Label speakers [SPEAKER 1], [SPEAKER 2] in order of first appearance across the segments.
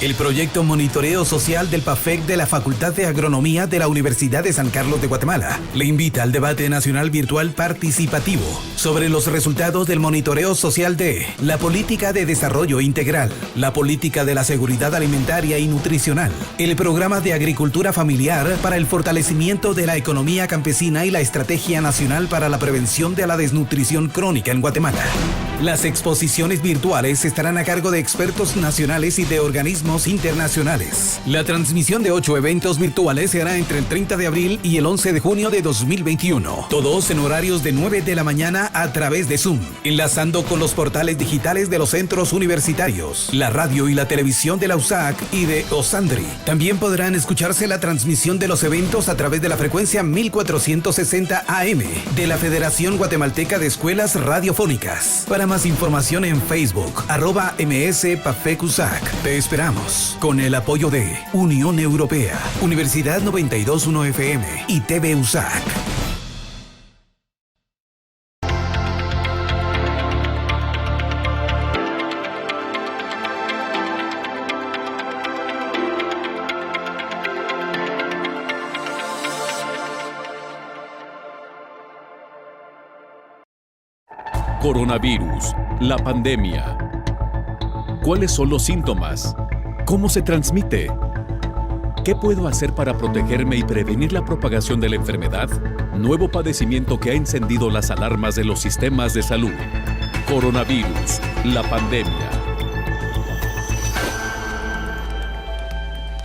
[SPEAKER 1] El proyecto Monitoreo Social del PAFEC de la Facultad de Agronomía de la Universidad de San Carlos de Guatemala le invita al debate nacional virtual participativo sobre los resultados del monitoreo social de la política de desarrollo integral, la política de la seguridad alimentaria y nutricional, el programa de agricultura familiar para el fortalecimiento de la economía campesina y la estrategia nacional para la prevención de la desnutrición crónica en Guatemala. Las exposiciones virtuales estarán a cargo de expertos nacionales y de organismos internacionales. La transmisión de 8 eventos virtuales se hará entre el 30 de abril y el 11 de junio de 2021. Todos en horarios de 9 de la mañana a través de Zoom, enlazando con los portales digitales de los centros universitarios, la radio y la televisión de la USAC y de OSANDRI. También podrán escucharse la transmisión de los eventos a través de la frecuencia 1460 AM de la Federación Guatemalteca de Escuelas Radiofónicas. Para más información en Facebook, @MSPAFECUSAC. Te esperamos con el apoyo de Unión Europea, Universidad 921 FM y TV USAC.
[SPEAKER 2] Coronavirus, la pandemia. ¿Cuáles son los síntomas? ¿Cómo se transmite? ¿Qué puedo hacer para protegerme y prevenir la propagación de la enfermedad? Nuevo padecimiento que ha encendido las alarmas de los sistemas de salud. Coronavirus, la pandemia.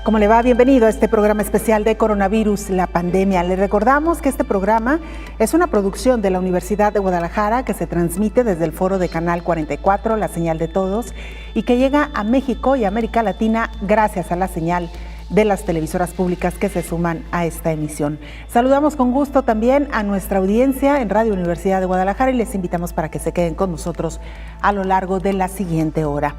[SPEAKER 3] ¿Cómo le va? Bienvenido a este programa especial de Coronavirus, la pandemia. Le recordamos que este programa es una producción de la Universidad de Guadalajara que se transmite desde el foro de Canal 44, la señal de todos, y que llega a México y América Latina gracias a la señal de las televisoras públicas que se suman a esta emisión. Saludamos con gusto también a nuestra audiencia en Radio Universidad de Guadalajara y les invitamos para que se queden con nosotros a lo largo de la siguiente hora.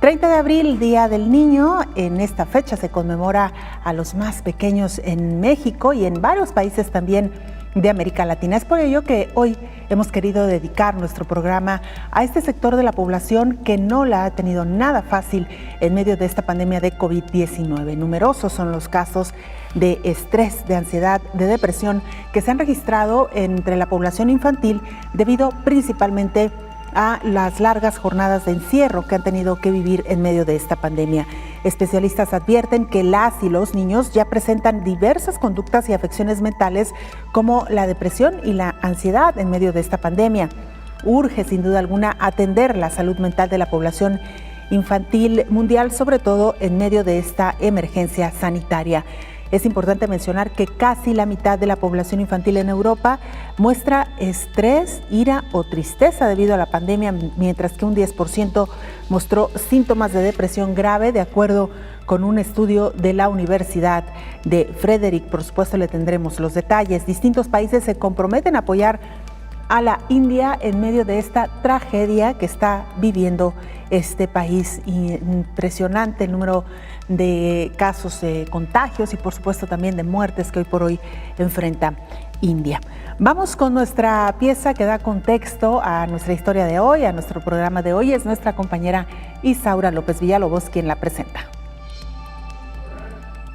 [SPEAKER 3] 30 de abril, Día del Niño. En esta fecha se conmemora a los más pequeños en México y en varios países también de América Latina. Es por ello que hoy hemos querido dedicar nuestro programa a este sector de la población que no la ha tenido nada fácil en medio de esta pandemia de COVID-19. Numerosos son los casos de estrés, de ansiedad, de depresión que se han registrado entre la población infantil debido principalmente a las largas jornadas de encierro que han tenido que vivir en medio de esta pandemia. Especialistas advierten que las y los niños ya presentan diversas conductas y afecciones mentales como la depresión y la ansiedad en medio de esta pandemia. Urge sin duda alguna atender la salud mental de la población infantil mundial, sobre todo en medio de esta emergencia sanitaria. Es importante mencionar que casi la mitad de la población infantil en Europa muestra estrés, ira o tristeza debido a la pandemia, mientras que un 10% mostró síntomas de depresión grave, de acuerdo con un estudio de la Universidad de Frederick. Por supuesto, le tendremos los detalles. Distintos países se comprometen a apoyar a la India en medio de esta tragedia que está viviendo este país. Impresionante el número de casos de contagios y por supuesto también de muertes que hoy por hoy enfrenta India. Vamos con nuestra pieza que da contexto a nuestra historia de hoy, a nuestro programa de hoy. Es nuestra compañera Isaura López Villalobos quien la presenta.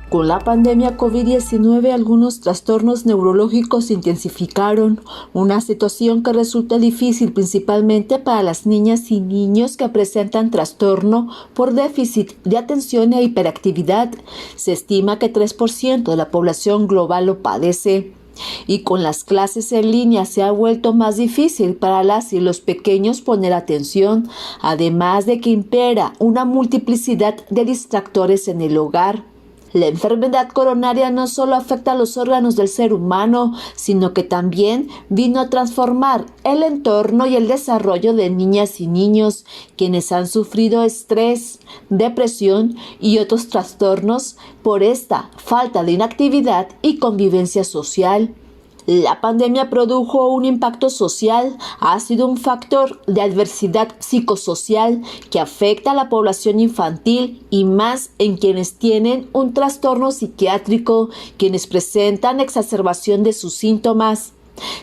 [SPEAKER 4] Con la pandemia COVID-19, algunos trastornos neurológicos se intensificaron, una situación que resulta difícil principalmente para las niñas y niños que presentan trastorno por déficit de atención e hiperactividad. Se estima que 3% de la población global lo padece. Y con las clases en línea se ha vuelto más difícil para las y los pequeños poner atención, además de que impera una multiplicidad de distractores en el hogar. La enfermedad coronaria no solo afecta a los órganos del ser humano, sino que también vino a transformar el entorno y el desarrollo de niñas y niños, quienes han sufrido estrés, depresión y otros trastornos por esta falta de inactividad y convivencia social. La pandemia produjo un impacto social, ha sido un factor de adversidad psicosocial que afecta a la población infantil y más en quienes tienen un trastorno psiquiátrico, quienes presentan exacerbación de sus síntomas.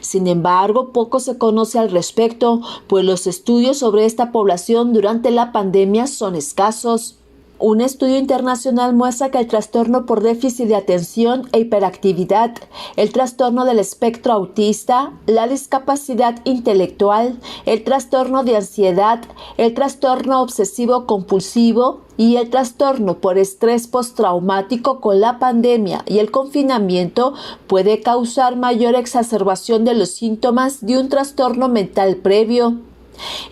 [SPEAKER 4] Sin embargo, poco se conoce al respecto, pues los estudios sobre esta población durante la pandemia son escasos. Un estudio internacional muestra que el trastorno por déficit de atención e hiperactividad, el trastorno del espectro autista, la discapacidad intelectual, el trastorno de ansiedad, el trastorno obsesivo-compulsivo y el trastorno por estrés postraumático con la pandemia y el confinamiento puede causar mayor exacerbación de los síntomas de un trastorno mental previo.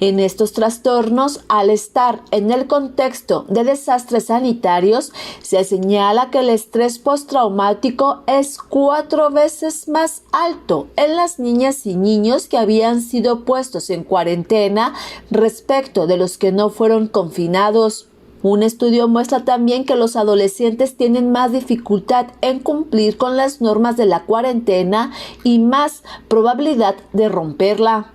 [SPEAKER 4] En estos trastornos, al estar en el contexto de desastres sanitarios, se señala que el estrés postraumático es 4 veces más alto en las niñas y niños que habían sido puestos en cuarentena respecto de los que no fueron confinados. Un estudio muestra también que los adolescentes tienen más dificultad en cumplir con las normas de la cuarentena y más probabilidad de romperla.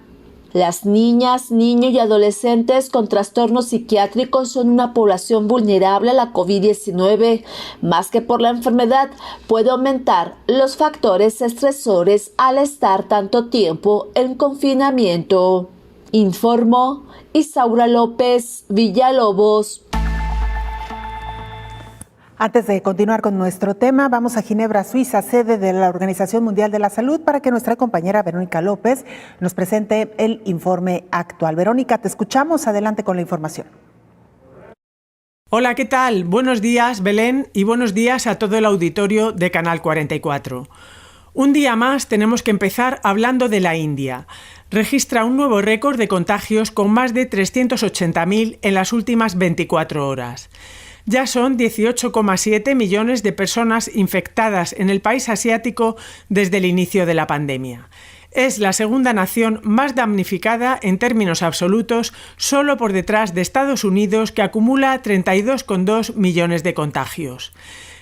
[SPEAKER 4] Las niñas, niños y adolescentes con trastornos psiquiátricos son una población vulnerable a la COVID-19. Más que por la enfermedad, puede aumentar los factores estresores al estar tanto tiempo en confinamiento. Informó Isaura López Villalobos.
[SPEAKER 3] Antes de continuar con nuestro tema, vamos a Ginebra, Suiza, sede de la Organización Mundial de la Salud, para que nuestra compañera Verónica López nos presente el informe actual. Verónica, te escuchamos. Adelante con la información.
[SPEAKER 5] Hola, ¿qué tal? Buenos días, Belén, y buenos días a todo el auditorio de Canal 44. Un día más tenemos que empezar hablando de la India. Registra un nuevo récord de contagios con más de 380.000 en las últimas 24 horas. Ya son 18,7 millones de personas infectadas en el país asiático desde el inicio de la pandemia. Es la segunda nación más damnificada en términos absolutos, solo por detrás de Estados Unidos, que acumula 32,2 millones de contagios.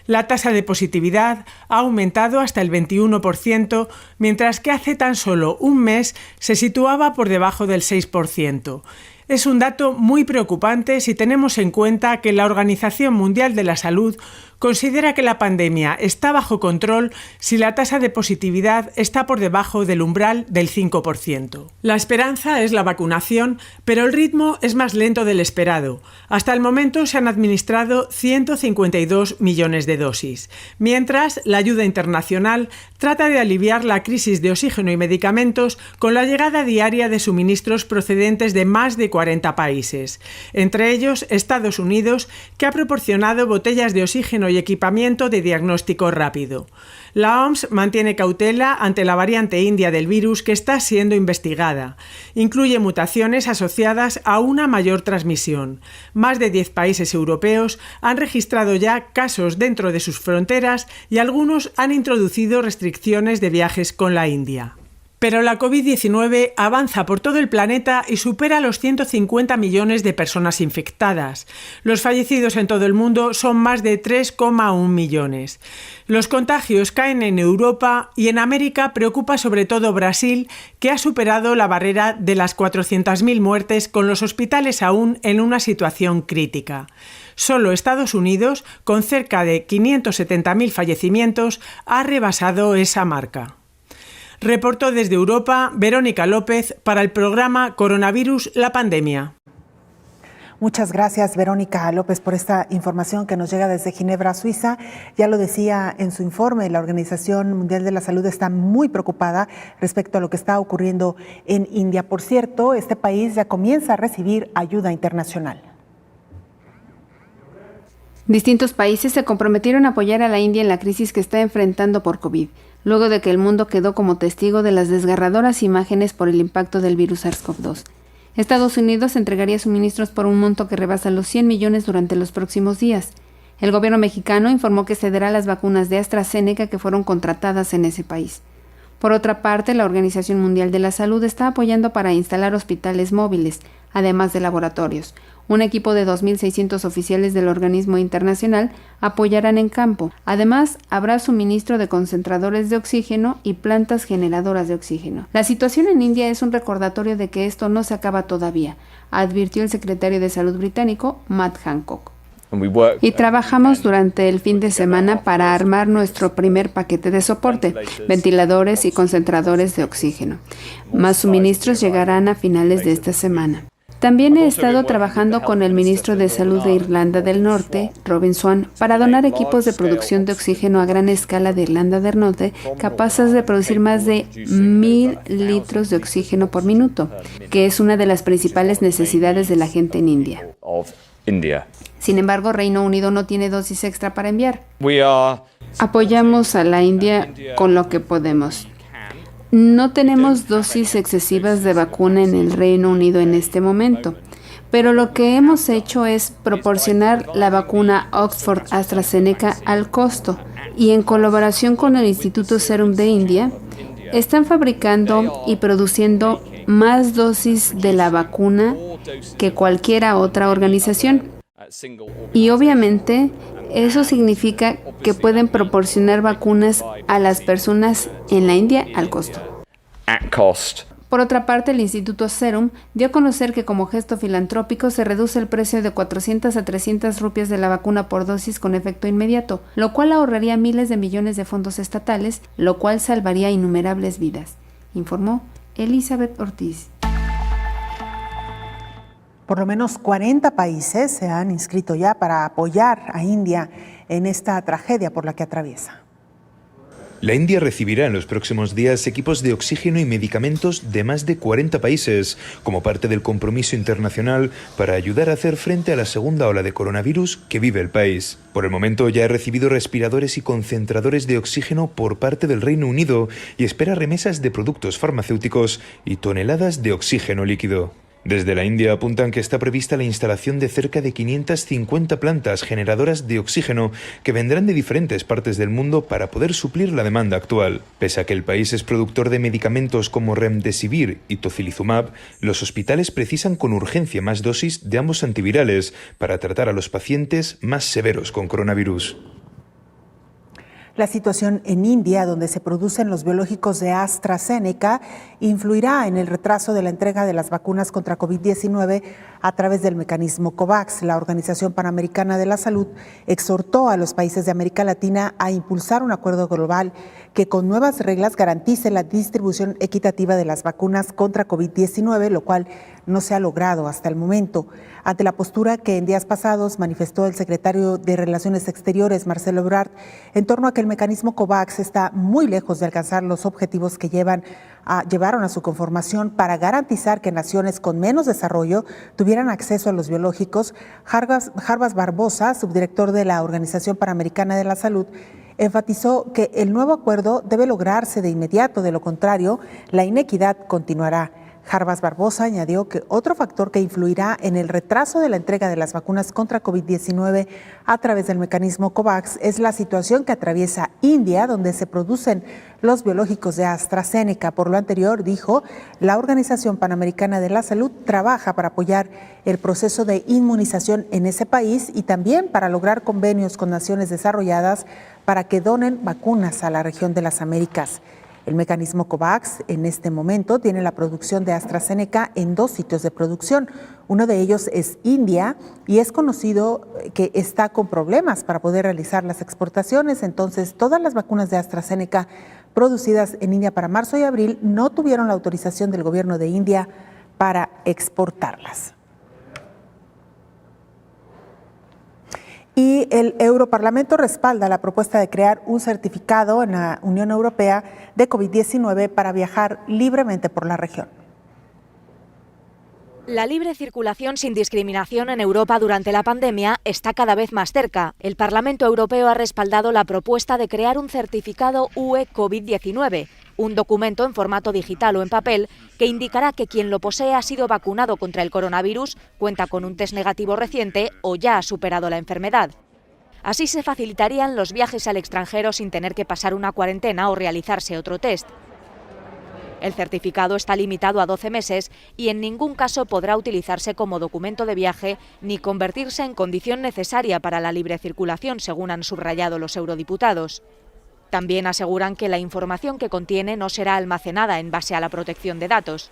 [SPEAKER 5] La tasa de positividad ha aumentado hasta el 21%, mientras que hace tan solo un mes se situaba por debajo del 6%. Es un dato muy preocupante si tenemos en cuenta que la Organización Mundial de la Salud considera que la pandemia está bajo control si la tasa de positividad está por debajo del umbral del 5%. La esperanza es la vacunación, pero el ritmo es más lento del esperado. Hasta el momento se han administrado 152 millones de dosis, mientras la ayuda internacional trata de aliviar la crisis de oxígeno y medicamentos con la llegada diaria de suministros procedentes de más de 40 países, entre ellos Estados Unidos, que ha proporcionado botellas de oxígeno y equipamiento de diagnóstico rápido. La OMS mantiene cautela ante la variante india del virus que está siendo investigada. Incluye mutaciones asociadas a una mayor transmisión. Más de 10 países europeos han registrado ya casos dentro de sus fronteras y algunos han introducido restricciones de viajes con la India. Pero la COVID-19 avanza por todo el planeta y supera los 150 millones de personas infectadas. Los fallecidos en todo el mundo son más de 3,1 millones. Los contagios caen en Europa y en América preocupa sobre todo Brasil, que ha superado la barrera de las 400.000 muertes, con los hospitales aún en una situación crítica. Solo Estados Unidos, con cerca de 570.000 fallecimientos, ha rebasado esa marca. Reportó desde Europa Verónica López para el programa Coronavirus, la pandemia.
[SPEAKER 3] Muchas gracias, Verónica López, por esta información que nos llega desde Ginebra, Suiza. Ya lo decía en su informe, la Organización Mundial de la Salud está muy preocupada respecto a lo que está ocurriendo en India. Por cierto, este país ya comienza a recibir ayuda internacional.
[SPEAKER 6] Distintos países se comprometieron a apoyar a la India en la crisis que está enfrentando por COVID, luego de que el mundo quedó como testigo de las desgarradoras imágenes por el impacto del virus SARS-CoV-2. Estados Unidos entregaría suministros por un monto que rebasa los 100 millones durante los próximos días. El gobierno mexicano informó que cederá las vacunas de AstraZeneca que fueron contratadas en ese país. Por otra parte, la Organización Mundial de la Salud está apoyando para instalar hospitales móviles, además de laboratorios. Un equipo de 2.600 oficiales del organismo internacional apoyarán en campo. Además, habrá suministro de concentradores de oxígeno y plantas generadoras de oxígeno. La situación en India es un recordatorio de que esto no se acaba todavía, advirtió el secretario de Salud británico, Matt Hancock. Y trabajamos durante el fin de semana para armar nuestro primer paquete de soporte, ventiladores y concentradores de oxígeno. Más suministros llegarán a finales de esta semana. También he estado trabajando con el ministro de Salud de Irlanda del Norte, Robin Swan, para donar equipos de producción de oxígeno a gran escala de Irlanda del Norte, capaces de producir más de 1,000 litros de oxígeno por minuto, que es una de las principales necesidades de la gente en India. Sin embargo, Reino Unido no tiene dosis extra para enviar. Apoyamos a la India con lo que podemos. No tenemos dosis excesivas de vacuna en el Reino Unido en este momento, pero lo que hemos hecho es proporcionar la vacuna Oxford AstraZeneca al costo y en colaboración con el Instituto Serum de India, están fabricando y produciendo más dosis de la vacuna que cualquier otra organización. Y obviamente eso significa que pueden proporcionar vacunas a las personas en la India al costo. Por otra parte, el Instituto Serum dio a conocer que como gesto filantrópico se reduce el precio de 400 a 300 rupias de la vacuna por dosis con efecto inmediato, lo cual ahorraría miles de millones de fondos estatales, lo cual salvaría innumerables vidas, informó Elizabeth Ortiz.
[SPEAKER 3] Por lo menos 40 países se han inscrito ya para apoyar a India en esta tragedia por la que atraviesa.
[SPEAKER 7] La India recibirá en los próximos días equipos de oxígeno y medicamentos de más de 40 países, como parte del compromiso internacional para ayudar a hacer frente a la segunda ola de coronavirus que vive el país. Por el momento ya ha recibido respiradores y concentradores de oxígeno por parte del Reino Unido y espera remesas de productos farmacéuticos y toneladas de oxígeno líquido. Desde la India apuntan que está prevista la instalación de cerca de 550 plantas generadoras de oxígeno que vendrán de diferentes partes del mundo para poder suplir la demanda actual. Pese a que el país es productor de medicamentos como Remdesivir y Tocilizumab, los hospitales precisan con urgencia más dosis de ambos antivirales para tratar a los pacientes más severos con coronavirus.
[SPEAKER 3] La situación en India, donde se producen los biológicos de AstraZeneca, influirá en el retraso de la entrega de las vacunas contra COVID-19 a través del mecanismo COVAX. La Organización Panamericana de la Salud exhortó a los países de América Latina a impulsar un acuerdo global que con nuevas reglas garantice la distribución equitativa de las vacunas contra COVID-19, lo cual no se ha logrado hasta el momento. Ante la postura que en días pasados manifestó el secretario de Relaciones Exteriores, Marcelo Ebrard, en torno a que el mecanismo COVAX está muy lejos de alcanzar los objetivos que llevaron a su conformación para garantizar que naciones con menos desarrollo tuvieran acceso a los biológicos, Jarbas Barbosa, subdirector de la Organización Panamericana de la Salud, enfatizó que el nuevo acuerdo debe lograrse de inmediato, de lo contrario, la inequidad continuará. Jarbas Barbosa añadió que otro factor que influirá en el retraso de la entrega de las vacunas contra COVID-19 a través del mecanismo COVAX es la situación que atraviesa India, donde se producen los biológicos de AstraZeneca. Por lo anterior, dijo, la Organización Panamericana de la Salud trabaja para apoyar el proceso de inmunización en ese país y también para lograr convenios con naciones desarrolladas para que donen vacunas a la región de las Américas. El mecanismo COVAX en este momento tiene la producción de AstraZeneca en 2 sitios de producción. Uno de ellos es India y es conocido que está con problemas para poder realizar las exportaciones. Entonces, todas las vacunas de AstraZeneca producidas en India para marzo y abril no tuvieron la autorización del gobierno de India para exportarlas. Y el Europarlamento respalda la propuesta de crear un certificado en la Unión Europea de COVID-19 para viajar libremente por la región.
[SPEAKER 8] La libre circulación sin discriminación en Europa durante la pandemia está cada vez más cerca. El Parlamento Europeo ha respaldado la propuesta de crear un certificado UE COVID-19, un documento en formato digital o en papel que indicará que quien lo posee ha sido vacunado contra el coronavirus, cuenta con un test negativo reciente o ya ha superado la enfermedad. Así se facilitarían los viajes al extranjero sin tener que pasar una cuarentena o realizarse otro test. El certificado está limitado a 12 meses y en ningún caso podrá utilizarse como documento de viaje ni convertirse en condición necesaria para la libre circulación, según han subrayado los eurodiputados. También aseguran que la información que contiene no será almacenada en base a la protección de datos.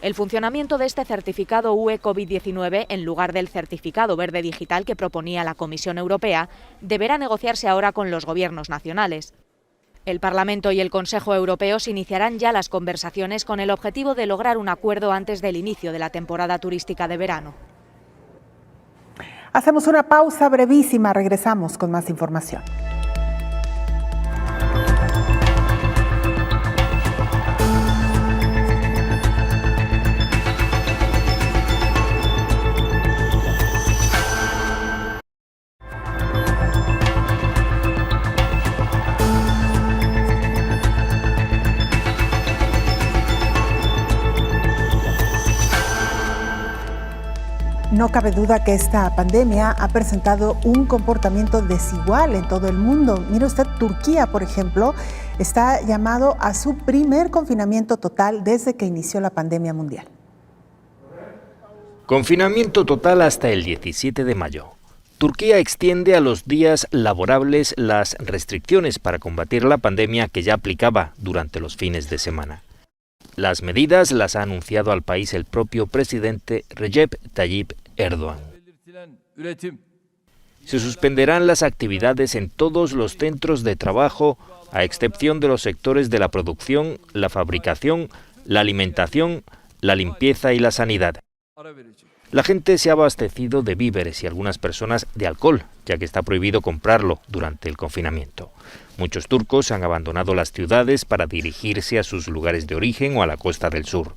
[SPEAKER 8] El funcionamiento de este certificado UE COVID-19, en lugar del certificado verde digital que proponía la Comisión Europea, deberá negociarse ahora con los gobiernos nacionales. El Parlamento y el Consejo Europeos iniciarán ya las conversaciones con el objetivo de lograr un acuerdo antes del inicio de la temporada turística de verano.
[SPEAKER 3] Hacemos una pausa brevísima, regresamos con más información. No cabe duda que esta pandemia ha presentado un comportamiento desigual en todo el mundo. Mire usted, Turquía, por ejemplo, está llamado a su primer confinamiento total desde que inició la pandemia mundial.
[SPEAKER 9] Confinamiento total hasta el 17 de mayo. Turquía extiende a los días laborables las restricciones para combatir la pandemia que ya aplicaba durante los fines de semana. Las medidas las ha anunciado al país el propio presidente Recep Tayyip Erdogan. Se suspenderán las actividades en todos los centros de trabajo, a excepción de los sectores de la producción, la fabricación, la alimentación, la limpieza y la sanidad. La gente se ha abastecido de víveres y algunas personas de alcohol, ya que está prohibido comprarlo durante el confinamiento. Muchos turcos han abandonado las ciudades para dirigirse a sus lugares de origen o a la costa del sur.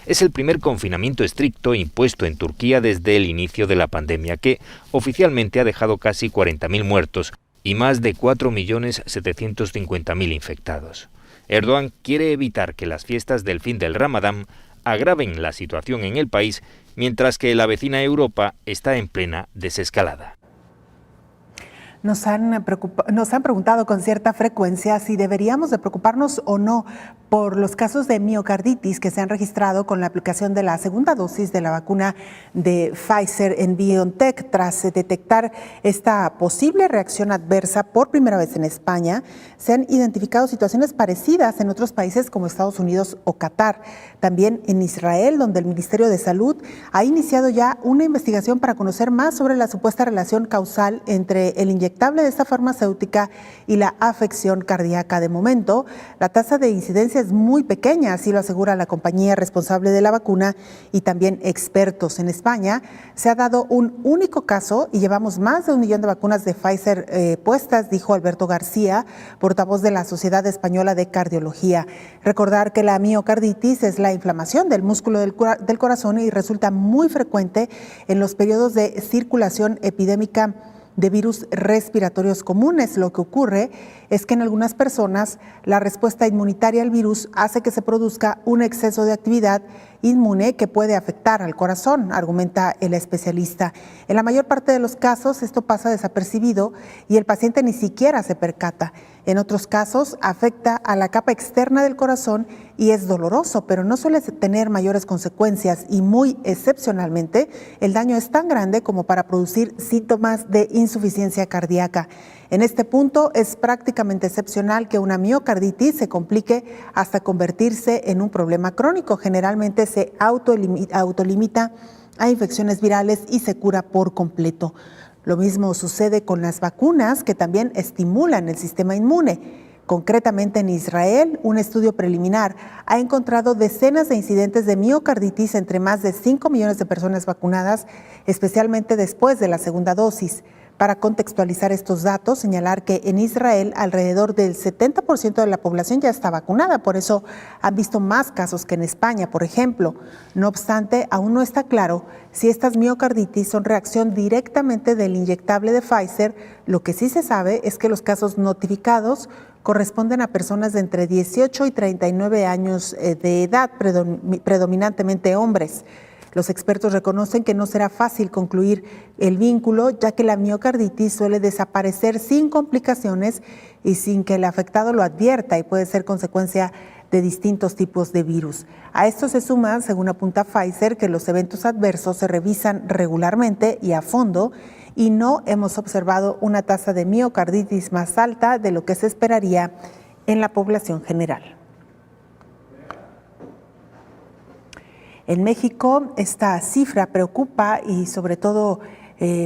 [SPEAKER 9] Es el primer confinamiento estricto impuesto en Turquía desde el inicio de la pandemia, que oficialmente ha dejado casi 40.000 muertos y más de 4.750.000 infectados. Erdogan quiere evitar que las fiestas del fin del Ramadán agraven la situación en el país, mientras que la vecina Europa está en plena desescalada.
[SPEAKER 3] Nos han preguntado con cierta frecuencia si deberíamos de preocuparnos o no por los casos de miocarditis que se han registrado con la aplicación de la segunda dosis de la vacuna de Pfizer en BioNTech. Tras detectar esta posible reacción adversa por primera vez en España, se han identificado situaciones parecidas en otros países como Estados Unidos o Qatar. También en Israel, donde el Ministerio de Salud ha iniciado ya una investigación para conocer más sobre la supuesta relación causal entre el inyectable de esta farmacéutica y la afección cardíaca. De momento, la tasa de incidencia es muy pequeña, así lo asegura la compañía responsable de la vacuna y también expertos. En España se ha dado un único caso y llevamos más de 1 millón de vacunas de Pfizer puestas, dijo Alberto García, portavoz de la Sociedad Española de Cardiología. Recordar que la miocarditis es la inflamación del músculo del corazón y resulta muy frecuente en los periodos de circulación epidémica de virus respiratorios comunes. Lo que ocurre es que en algunas personas la respuesta inmunitaria al virus hace que se produzca un exceso de actividad inmune que puede afectar al corazón, argumenta el especialista. En la mayor parte de los casos esto pasa desapercibido y el paciente ni siquiera se percata. En otros casos afecta a la capa externa del corazón y es doloroso, pero no suele tener mayores consecuencias y muy excepcionalmente el daño es tan grande como para producir síntomas de insuficiencia cardíaca. En este punto es prácticamente excepcional que una miocarditis se complique hasta convertirse en un problema crónico. Generalmente se autolimita a infecciones virales y se cura por completo. Lo mismo sucede con las vacunas, que también estimulan el sistema inmune. Concretamente en Israel, un estudio preliminar ha encontrado decenas de incidentes de miocarditis entre más de 5 millones de personas vacunadas, especialmente después de la segunda dosis. Para contextualizar estos datos, señalar que en Israel alrededor del 70% de la población ya está vacunada, por eso han visto más casos que en España, por ejemplo. No obstante, aún no está claro si estas miocarditis son reacción directamente del inyectable de Pfizer. Lo que sí se sabe es que los casos notificados corresponden a personas de entre 18 y 39 años de edad, predominantemente hombres. Los expertos reconocen que no será fácil concluir el vínculo, ya que la miocarditis suele desaparecer sin complicaciones y sin que el afectado lo advierta y puede ser consecuencia de distintos tipos de virus. A esto se suma, según apunta Pfizer, que los eventos adversos se revisan regularmente y a fondo y no hemos observado una tasa de miocarditis más alta de lo que se esperaría en la población general. En México esta cifra preocupa y sobre todo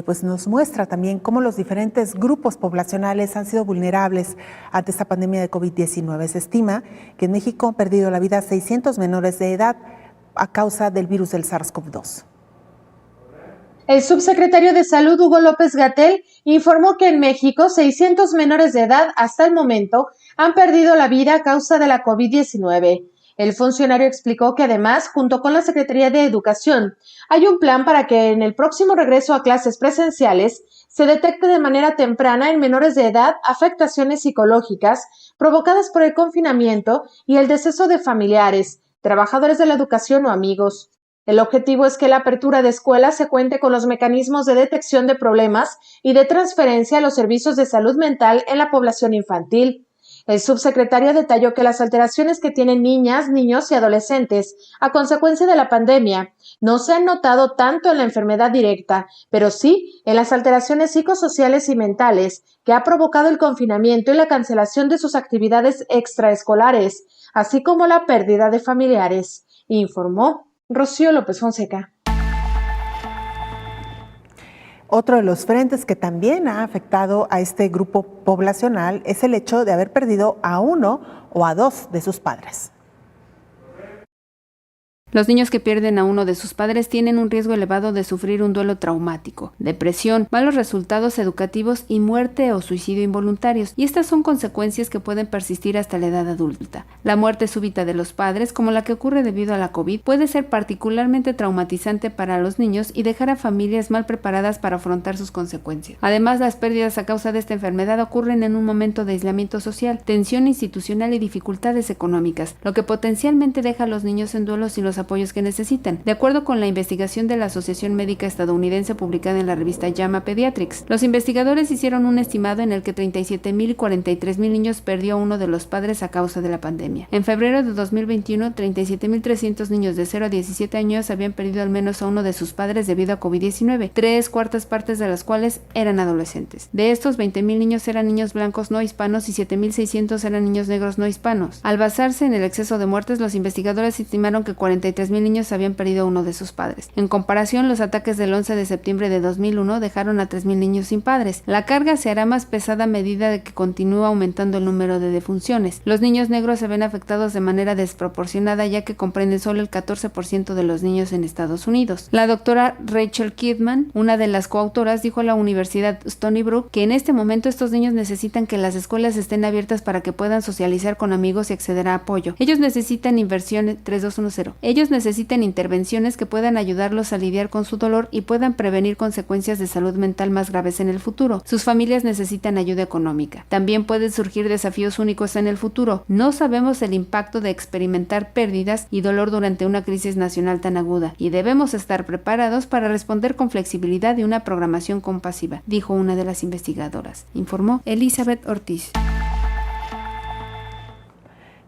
[SPEAKER 3] pues nos muestra también cómo los diferentes grupos poblacionales han sido vulnerables ante esta pandemia de COVID-19. Se estima que en México han perdido la vida 600 menores de edad a causa del virus del SARS-CoV-2.
[SPEAKER 10] El subsecretario de Salud, Hugo López-Gatell, informó que en México 600 menores de edad hasta el momento han perdido la vida a causa de la COVID-19. El funcionario explicó que además, junto con la Secretaría de Educación, hay un plan para que en el próximo regreso a clases presenciales se detecte de manera temprana en menores de edad afectaciones psicológicas provocadas por el confinamiento y el deceso de familiares, trabajadores de la educación o amigos. El objetivo es que la apertura de escuelas se cuente con los mecanismos de detección de problemas y de transferencia a los servicios de salud mental en la población infantil. El subsecretario detalló que las alteraciones que tienen niñas, niños y adolescentes a consecuencia de la pandemia no se han notado tanto en la enfermedad directa, pero sí en las alteraciones psicosociales y mentales que ha provocado el confinamiento y la cancelación de sus actividades extraescolares, así como la pérdida de familiares, informó Rocío López Fonseca.
[SPEAKER 3] Otro de los frentes que también ha afectado a este grupo poblacional es el hecho de haber perdido a uno o a dos de sus padres.
[SPEAKER 6] Los niños que pierden a uno de sus padres tienen un riesgo elevado de sufrir un duelo traumático, depresión, malos resultados educativos y muerte o suicidio involuntarios, y estas son consecuencias que pueden persistir hasta la edad adulta. La muerte súbita de los padres, como la que ocurre debido a la COVID, puede ser particularmente traumatizante para los niños y dejar a familias mal preparadas para afrontar sus consecuencias. Además, las pérdidas a causa de esta enfermedad ocurren en un momento de aislamiento social, tensión institucional y dificultades económicas, lo que potencialmente deja a los niños en duelo sin los apoyos que necesitan. De acuerdo con la investigación de la Asociación Médica Estadounidense publicada en la revista JAMA Pediatrics, los investigadores hicieron un estimado en el que 37,000 y 43,000 niños perdió a uno de los padres a causa de la pandemia. En febrero de 2021, 37,300 niños de 0 a 17 años habían perdido al menos a uno de sus padres debido a COVID-19, 3/4 partes de las cuales eran adolescentes. De estos, 20,000 niños eran niños blancos no hispanos y 7,600 eran niños negros no hispanos. Al basarse en el exceso de muertes, los investigadores estimaron que 43,000 niños habían perdido a uno de sus padres. En comparación, los ataques del 11 de septiembre de 2001 dejaron a 3,000 niños sin padres. La carga se hará más pesada a medida de que continúa aumentando el número de defunciones. Los niños negros se ven afectados de manera desproporcionada, ya que comprenden solo el 14% de los niños en Estados Unidos. La doctora Rachel Kidman, una de las coautoras, dijo a la Universidad Stony Brook que en este momento estos niños necesitan que las escuelas estén abiertas para que puedan socializar con amigos y acceder a apoyo. Ellos necesitan inversiones 3210. Ellos necesitan intervenciones que puedan ayudarlos a lidiar con su dolor y puedan prevenir consecuencias de salud mental más graves en el futuro. Sus familias necesitan ayuda económica. También pueden surgir desafíos únicos en el futuro. No sabemos el impacto de experimentar pérdidas y dolor durante una crisis nacional tan aguda y debemos estar preparados para responder con flexibilidad y una programación compasiva, dijo una de las investigadoras, informó Elizabeth Ortiz.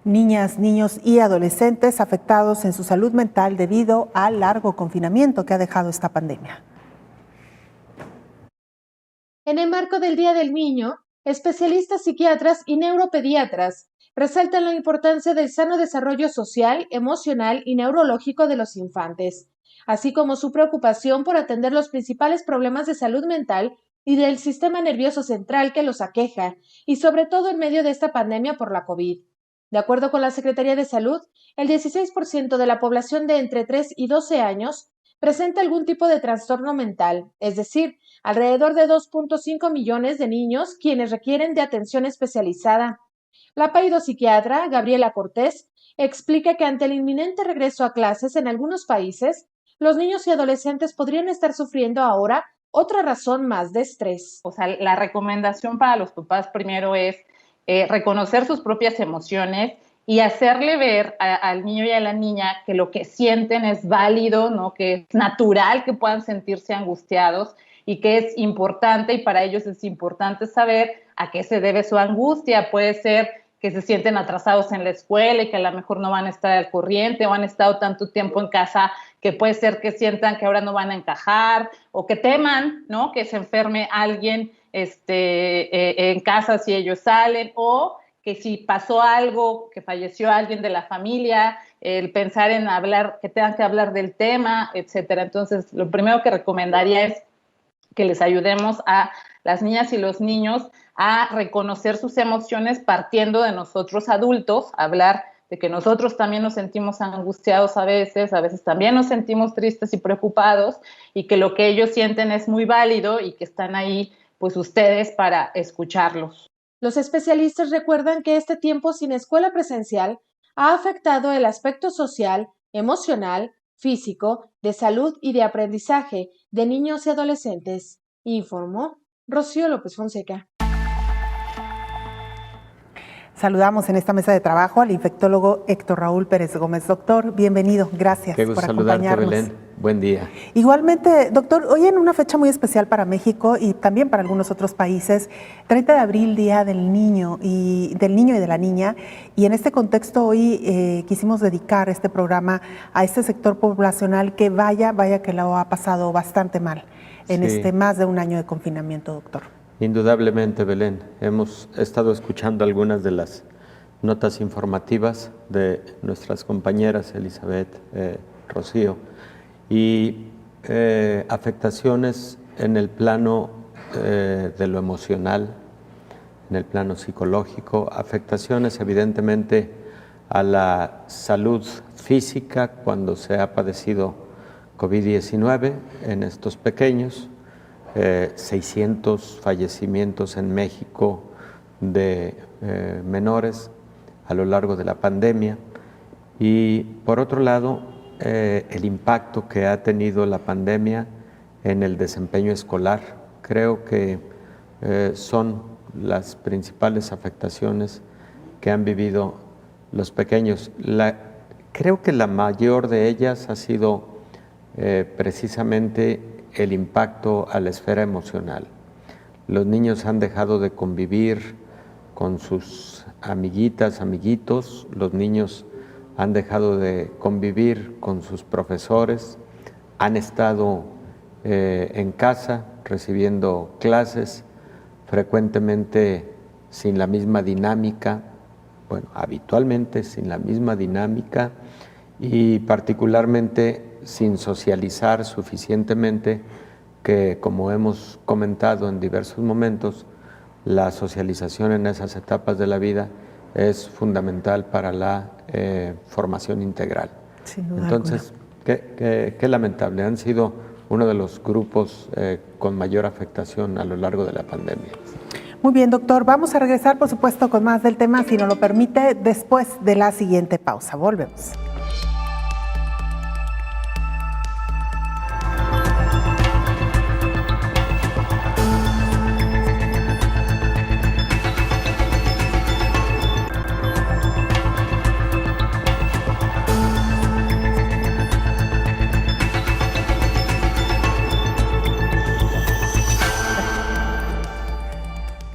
[SPEAKER 3] Niñas, niños y adolescentes afectados en su salud mental debido al largo confinamiento que ha dejado esta pandemia.
[SPEAKER 10] En el marco del Día del Niño, especialistas psiquiatras y neuropediatras resaltan la importancia del sano desarrollo social, emocional y neurológico de los infantes, así como su preocupación por atender los principales problemas de salud mental y del sistema nervioso central que los aqueja, y sobre todo en medio de esta pandemia por la COVID. De acuerdo con la Secretaría de Salud, el 16% de la población de entre 3 y 12 años presenta algún tipo de trastorno mental, es decir, alrededor de 2.5 millones de niños quienes requieren de atención especializada. La pseudopsiquiatra Gabriela Cortés explica que ante el inminente regreso a clases en algunos países, los niños y adolescentes podrían estar sufriendo ahora otra razón más de estrés.
[SPEAKER 11] O sea, la recomendación para los papás primero es reconocer sus propias emociones y hacerle ver al niño y a la niña que lo que sienten es válido, ¿no? Que es natural que puedan sentirse angustiados y que es importante, y para ellos es importante saber a qué se debe su angustia. Puede ser que se sienten atrasados en la escuela y que a lo mejor no van a estar al corriente o han estado tanto tiempo en casa que puede ser que sientan que ahora no van a encajar o que teman, ¿no? Que se enferme alguien en casa si ellos salen, o que si pasó algo, que falleció alguien de la familia, el pensar en hablar, que tengan que hablar del tema, etcétera. Entonces, lo primero que recomendaría es que les ayudemos a las niñas y los niños a reconocer sus emociones partiendo de nosotros adultos, hablar de que nosotros también nos sentimos angustiados a veces también nos sentimos tristes y preocupados, y que lo que ellos sienten es muy válido y que están ahí, pues ustedes, para escucharlos.
[SPEAKER 10] Los especialistas recuerdan que este tiempo sin escuela presencial ha afectado el aspecto social, emocional, físico, de salud y de aprendizaje de niños y adolescentes, informó Rocío López Fonseca.
[SPEAKER 3] Saludamos en esta mesa de trabajo al infectólogo Héctor Raúl Pérez Gómez. Doctor, bienvenido. Gracias por acompañarnos.
[SPEAKER 12] Belén. Buen día.
[SPEAKER 3] Igualmente, doctor, hoy en una fecha muy especial para México y también para algunos otros países, 30 de abril, Día del Niño y de la Niña, y en este contexto hoy quisimos dedicar este programa a este sector poblacional que vaya que lo ha pasado bastante mal en este más de un año de confinamiento, doctor.
[SPEAKER 12] Indudablemente, Belén. Hemos estado escuchando algunas de las notas informativas de nuestras compañeras Elizabeth, Rocío, y afectaciones en el plano de lo emocional, en el plano psicológico, afectaciones evidentemente a la salud física cuando se ha padecido COVID-19 en estos pequeños, 600 fallecimientos en México de menores a lo largo de la pandemia, y por otro lado el impacto que ha tenido la pandemia en el desempeño escolar. Creo que son las principales afectaciones que han vivido los pequeños. Creo que la mayor de ellas ha sido precisamente el impacto a la esfera emocional. Los niños han dejado de convivir con sus amiguitas, amiguitos, los niños han dejado de convivir con sus profesores, han estado en casa recibiendo clases, frecuentemente sin la misma dinámica, habitualmente sin la misma dinámica, y particularmente sin socializar suficientemente, que, como hemos comentado en diversos momentos, la socialización en esas etapas de la vida es fundamental para la formación integral. Entonces, qué lamentable, han sido uno de los grupos con mayor afectación a lo largo de la pandemia.
[SPEAKER 3] Muy bien, doctor, vamos a regresar, por supuesto, con más del tema, si nos lo permite, después de la siguiente pausa. Volvemos.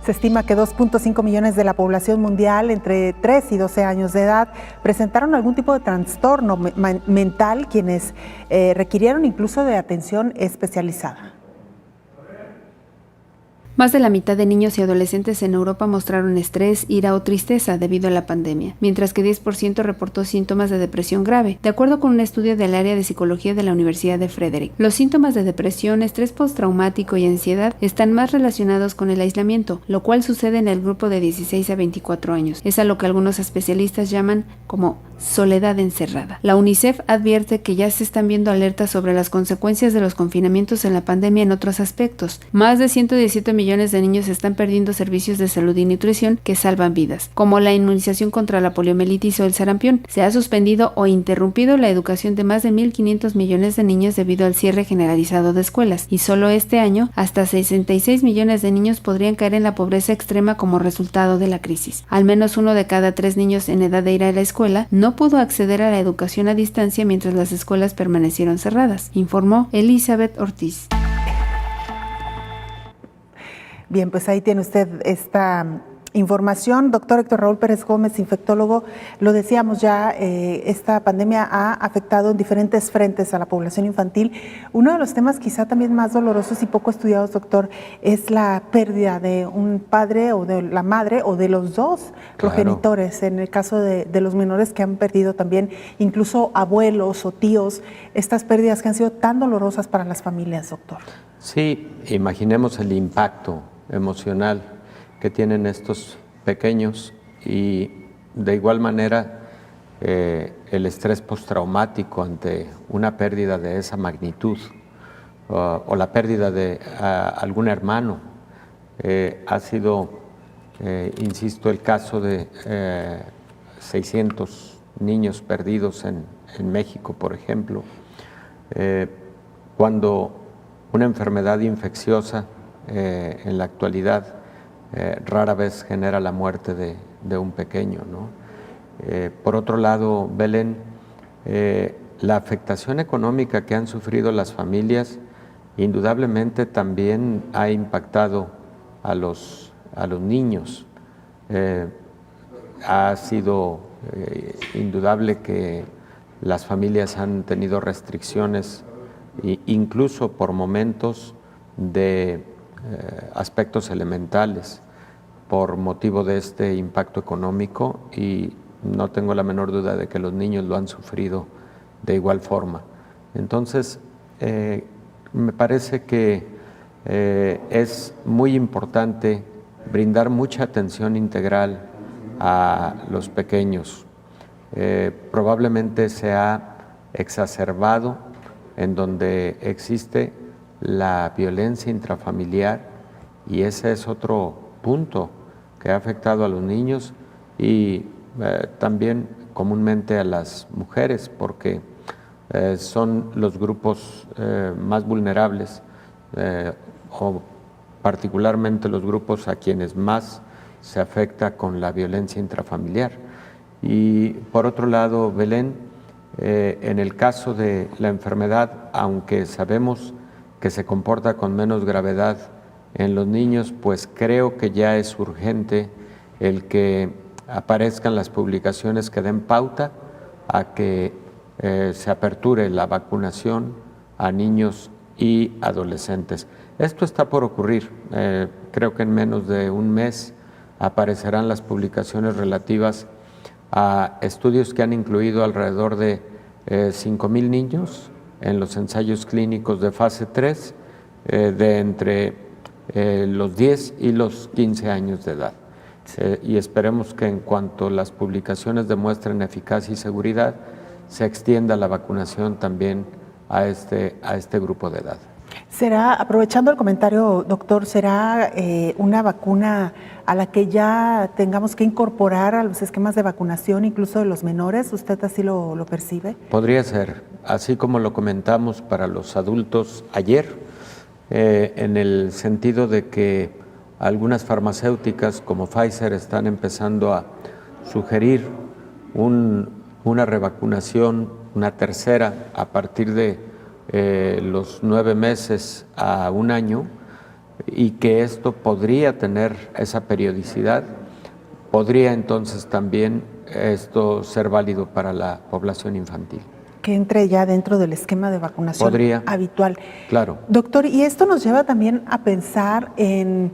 [SPEAKER 3] Se estima que 2.5 millones de la población mundial entre 3 y 12 años de edad presentaron algún tipo de trastorno mental, quienes requirieron incluso de atención especializada.
[SPEAKER 6] Más de la mitad de niños y adolescentes en Europa mostraron estrés, ira o tristeza debido a la pandemia, mientras que 10% reportó síntomas de depresión grave, de acuerdo con un estudio del área de psicología de la Universidad de Frederick. Los síntomas de depresión, estrés postraumático y ansiedad están más relacionados con el aislamiento, lo cual sucede en el grupo de 16 a 24 años. Es a lo que algunos especialistas llaman como soledad encerrada. La UNICEF advierte que ya se están viendo alertas sobre las consecuencias de los confinamientos en la pandemia en otros aspectos. Más de 117 millones de niños están perdiendo servicios de salud y nutrición que salvan vidas, como la inmunización contra la poliomielitis o el sarampión. Se ha suspendido o interrumpido la educación de más de 1.500 millones de niños debido al cierre generalizado de escuelas, y solo este año hasta 66 millones de niños podrían caer en la pobreza extrema como resultado de la crisis. Al menos 1 de cada 3 niños en edad de ir a la escuela no pudo acceder a la educación a distancia mientras las escuelas permanecieron cerradas, informó Elizabeth Ortiz.
[SPEAKER 3] Bien, pues ahí tiene usted esta información. Doctor Héctor Raúl Pérez Gómez, infectólogo, lo decíamos ya, esta pandemia ha afectado en diferentes frentes a la población infantil. Uno de los temas quizá también más dolorosos y poco estudiados, doctor, es la pérdida de un padre o de la madre o de los dos progenitores. En el caso de los menores que han perdido también incluso abuelos o tíos, estas pérdidas que han sido tan dolorosas para las familias, doctor.
[SPEAKER 12] Sí, imaginemos el impacto emocional que tienen estos pequeños y de igual manera el estrés postraumático ante una pérdida de esa magnitud o la pérdida de algún hermano. Ha sido, insisto, el caso de 600 niños perdidos en México, por ejemplo, cuando una enfermedad infecciosa en la actualidad rara vez genera la muerte de un pequeño, ¿no? Por otro lado, Belén, la afectación económica que han sufrido las familias indudablemente también ha impactado a los niños. Ha sido indudable que las familias han tenido restricciones incluso por momentos de aspectos elementales por motivo de este impacto económico y no tengo la menor duda de que los niños lo han sufrido de igual forma. Entonces, me parece que es muy importante brindar mucha atención integral a los pequeños. Probablemente se ha exacerbado en donde existe la violencia intrafamiliar y ese es otro punto que ha afectado a los niños y también comúnmente a las mujeres porque son los grupos más vulnerables o particularmente los grupos a quienes más se afecta con la violencia intrafamiliar. Y por otro lado, Belén, en el caso de la enfermedad, aunque sabemos que se comporta con menos gravedad en los niños, pues creo que ya es urgente el que aparezcan las publicaciones que den pauta a que se aperture la vacunación a niños y adolescentes. Esto está por ocurrir. Creo que en menos de un mes aparecerán las publicaciones relativas a estudios que han incluido alrededor de 5,000 niños en los ensayos clínicos de fase 3 de entre los 10 y los 15 años de edad. Y esperemos que en cuanto las publicaciones demuestren eficacia y seguridad, se extienda la vacunación también a este grupo de edad.
[SPEAKER 3] ¿Será, aprovechando el comentario, doctor, será una vacuna a la que ya tengamos que incorporar a los esquemas de vacunación, incluso de los menores? ¿Usted así lo percibe?
[SPEAKER 12] Podría ser, así como lo comentamos para los adultos ayer, en el sentido de que algunas farmacéuticas como Pfizer están empezando a sugerir una revacunación, una tercera, a partir de los 9 meses a un año, y que esto podría tener esa periodicidad, podría entonces también esto ser válido para la población infantil.
[SPEAKER 3] Que entre ya dentro del esquema de vacunación habitual.
[SPEAKER 12] Claro.
[SPEAKER 3] Doctor, y esto nos lleva también a pensar en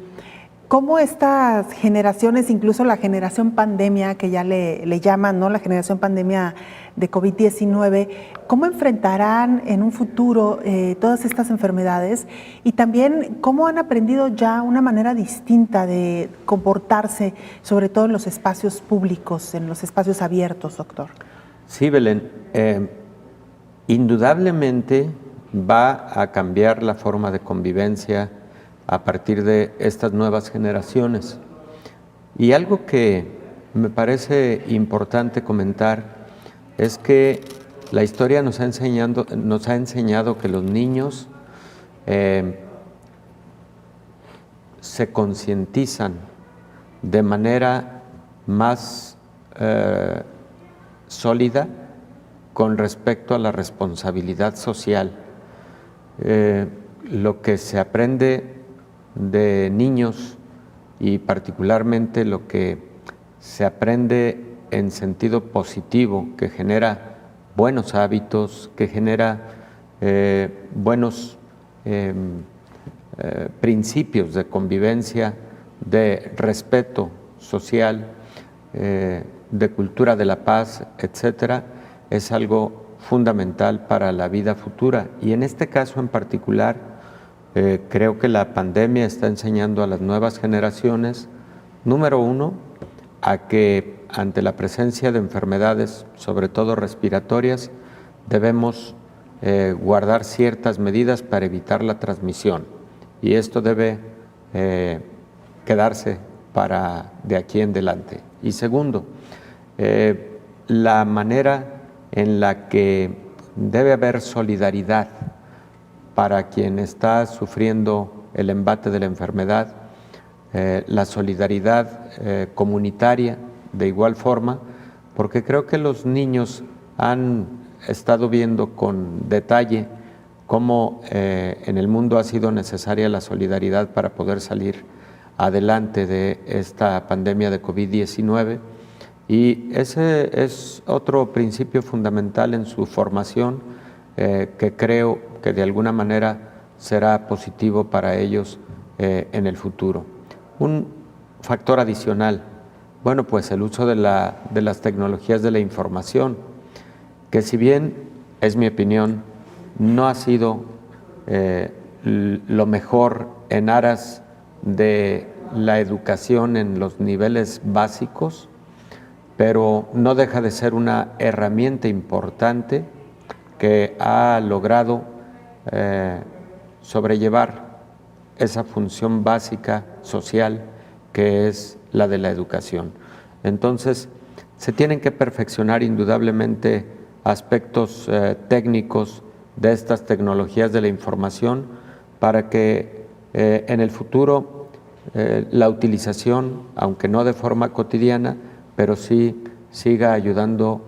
[SPEAKER 3] cómo estas generaciones, incluso la generación pandemia, que ya le llaman, ¿no?, la generación pandemia de COVID-19, cómo enfrentarán en un futuro todas estas enfermedades y también cómo han aprendido ya una manera distinta de comportarse, sobre todo en los espacios públicos, en los espacios abiertos, doctor.
[SPEAKER 12] Sí, Belén. Indudablemente va a cambiar la forma de convivencia a partir de estas nuevas generaciones. Y algo que me parece importante comentar es que la historia nos ha enseñado que los niños se concientizan de manera más sólida con respecto a la responsabilidad social. Lo que se aprende de niños y particularmente lo que se aprende en sentido positivo, que genera buenos hábitos, que genera buenos principios de convivencia, de respeto social, de cultura de la paz, etcétera, es algo fundamental para la vida futura. Y en este caso en particular, creo que la pandemia está enseñando a las nuevas generaciones, número uno, a que ante la presencia de enfermedades, sobre todo respiratorias, debemos guardar ciertas medidas para evitar la transmisión. Y esto debe quedarse para de aquí en adelante. Y segundo, la manera en la que debe haber solidaridad para quien está sufriendo el embate de la enfermedad, la solidaridad comunitaria de igual forma, porque creo que los niños han estado viendo con detalle cómo en el mundo ha sido necesaria la solidaridad para poder salir adelante de esta pandemia de COVID-19, y ese es otro principio fundamental en su formación que creo que de alguna manera será positivo para ellos en el futuro. Un factor adicional, bueno, pues el uso de las tecnologías de la información, que si bien, es mi opinión, no ha sido lo mejor en aras de la educación en los niveles básicos, pero no deja de ser una herramienta importante que ha logrado sobrellevar esa función básica social que es la de la educación. Entonces, se tienen que perfeccionar indudablemente aspectos técnicos de estas tecnologías de la información para que en el futuro la utilización, aunque no de forma cotidiana, pero sí siga ayudando,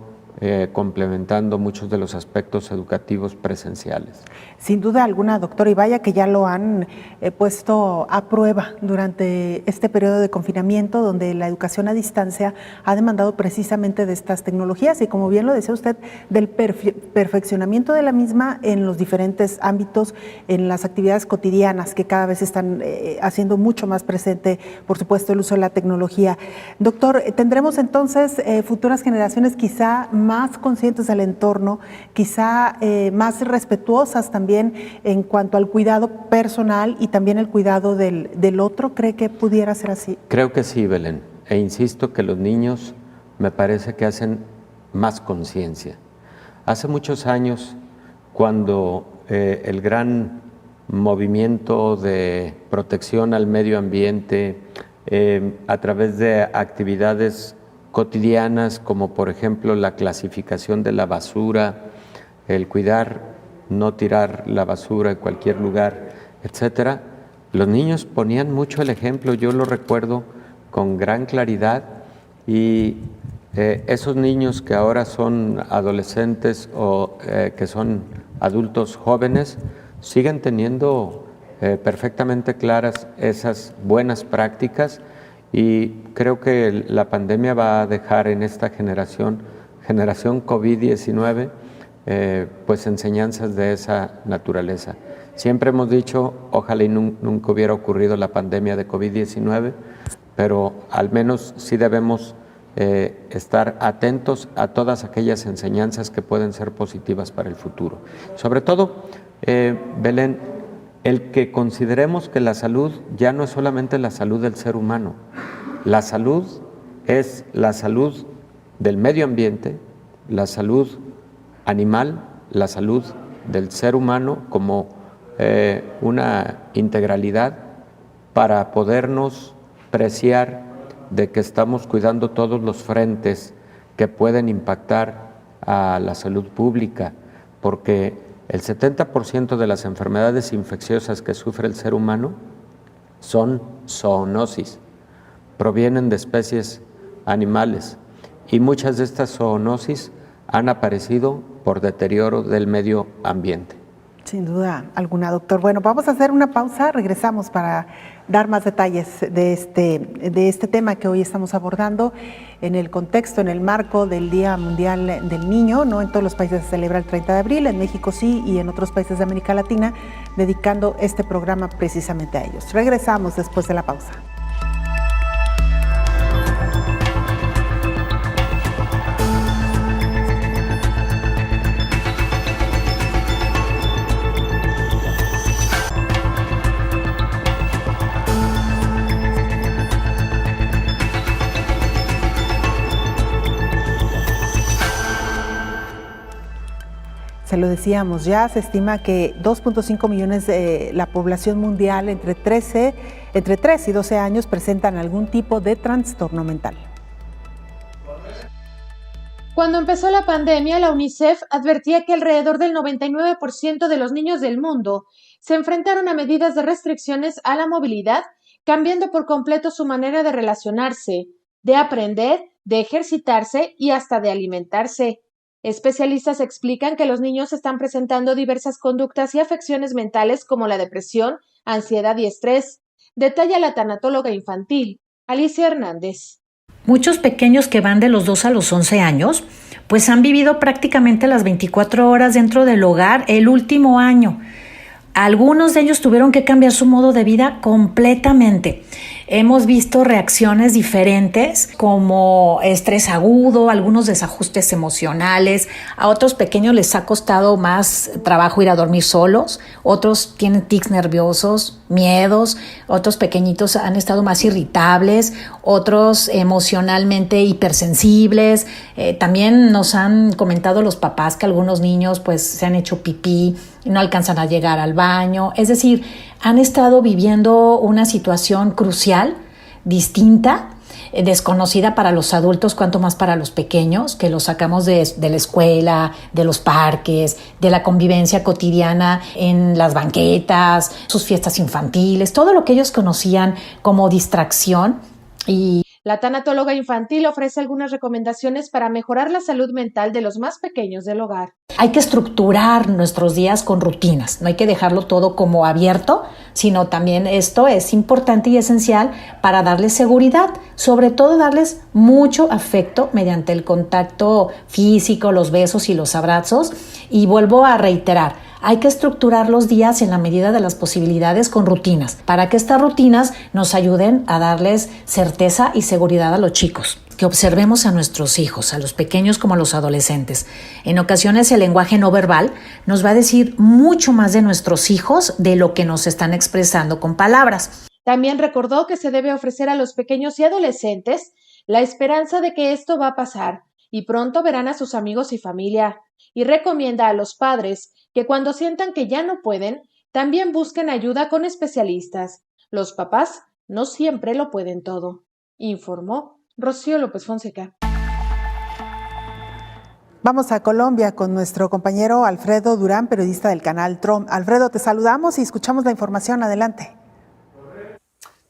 [SPEAKER 12] complementando muchos de los aspectos educativos presenciales.
[SPEAKER 3] Sin duda alguna, doctora, y vaya que ya lo han puesto a prueba durante este periodo de confinamiento, donde la educación a distancia ha demandado precisamente de estas tecnologías y, como bien lo decía usted, del perfeccionamiento de la misma en los diferentes ámbitos, en las actividades cotidianas que cada vez están haciendo mucho más presente, por supuesto, el uso de la tecnología. Doctor, tendremos entonces futuras generaciones quizá más conscientes del entorno, quizá más respetuosas también en cuanto al cuidado personal y también el cuidado del otro. ¿Cree que pudiera ser así?
[SPEAKER 12] Creo que sí, Belén, e insisto que los niños me parece que hacen más conciencia. Hace muchos años, cuando el gran movimiento de protección al medio ambiente a través de actividades cotidianas, como por ejemplo la clasificación de la basura, el cuidar, no tirar la basura en cualquier lugar, etcétera, los niños ponían mucho el ejemplo. Yo lo recuerdo con gran claridad, y esos niños que ahora son adolescentes o que son adultos jóvenes siguen teniendo perfectamente claras esas buenas prácticas, y creo que la pandemia va a dejar en esta generación COVID-19, pues enseñanzas de esa naturaleza. Siempre hemos dicho, ojalá y nunca hubiera ocurrido la pandemia de COVID-19, pero al menos sí debemos estar atentos a todas aquellas enseñanzas que pueden ser positivas para el futuro. Sobre todo, Belén, el que consideremos que la salud ya no es solamente la salud del ser humano, la salud es la salud del medio ambiente, la salud animal, la salud del ser humano como una integralidad para podernos preciar de que estamos cuidando todos los frentes que pueden impactar a la salud pública, porque el 70% de las enfermedades infecciosas que sufre el ser humano son zoonosis, provienen de especies animales, y muchas de estas zoonosis han aparecido por deterioro del medio ambiente.
[SPEAKER 3] Sin duda alguna, doctor. Bueno, vamos a hacer una pausa, regresamos para dar más detalles de este tema que hoy estamos abordando en el contexto, en el marco del Día Mundial del Niño. No en todos los países se celebra el 30 de abril, en México sí, y en otros países de América Latina, dedicando este programa precisamente a ellos. Regresamos después de la pausa. Se lo decíamos, ya se estima que 2.5 millones de la población mundial entre 3 y 12 años presentan algún tipo de trastorno mental.
[SPEAKER 10] Cuando empezó la pandemia, la UNICEF advertía que alrededor del 99% de los niños del mundo se enfrentaron a medidas de restricciones a la movilidad, cambiando por completo su manera de relacionarse, de aprender, de ejercitarse y hasta de alimentarse. Especialistas explican que los niños están presentando diversas conductas y afecciones mentales como la depresión, ansiedad y estrés. Detalla la tanatóloga infantil, Alicia Hernández.
[SPEAKER 13] Muchos pequeños que van de los 2 a los 11 años, pues han vivido prácticamente las 24 horas dentro del hogar el último año. Algunos de ellos tuvieron que cambiar su modo de vida completamente. Hemos visto reacciones diferentes como estrés agudo, algunos desajustes emocionales. A otros pequeños les ha costado más trabajo ir a dormir solos. Otros tienen tics nerviosos, miedos. Otros pequeñitos han estado más irritables. Otros emocionalmente hipersensibles. También nos han comentado los papás que algunos niños pues se han hecho pipí y no alcanzan a llegar al baño. Es decir, han estado viviendo una situación crucial, distinta, desconocida para los adultos, cuanto más para los pequeños, que los sacamos de la escuela, de los parques, de la convivencia cotidiana en las banquetas, sus fiestas infantiles, todo lo que ellos conocían como distracción. Y
[SPEAKER 10] la tanatóloga infantil ofrece algunas recomendaciones para mejorar la salud mental de los más pequeños del hogar.
[SPEAKER 13] Hay que estructurar nuestros días con rutinas, no hay que dejarlo todo como abierto, sino también esto es importante y esencial para darles seguridad, sobre todo darles mucho afecto mediante el contacto físico, los besos y los abrazos. Y vuelvo a reiterar, hay que estructurar los días en la medida de las posibilidades con rutinas, para que estas rutinas nos ayuden a darles certeza y seguridad a los chicos. Que observemos a nuestros hijos, a los pequeños como a los adolescentes. En ocasiones el lenguaje no verbal nos va a decir mucho más de nuestros hijos de lo que nos están expresando con palabras.
[SPEAKER 10] También recordó que se debe ofrecer a los pequeños y adolescentes la esperanza de que esto va a pasar y pronto verán a sus amigos y familia. Y recomienda a los padres que cuando sientan que ya no pueden, también busquen ayuda con especialistas. Los papás no siempre lo pueden todo, informó Rocío López Fonseca.
[SPEAKER 3] Vamos a Colombia con nuestro compañero Alfredo Durán, periodista del canal TROM. Alfredo, te saludamos y escuchamos la información. Adelante.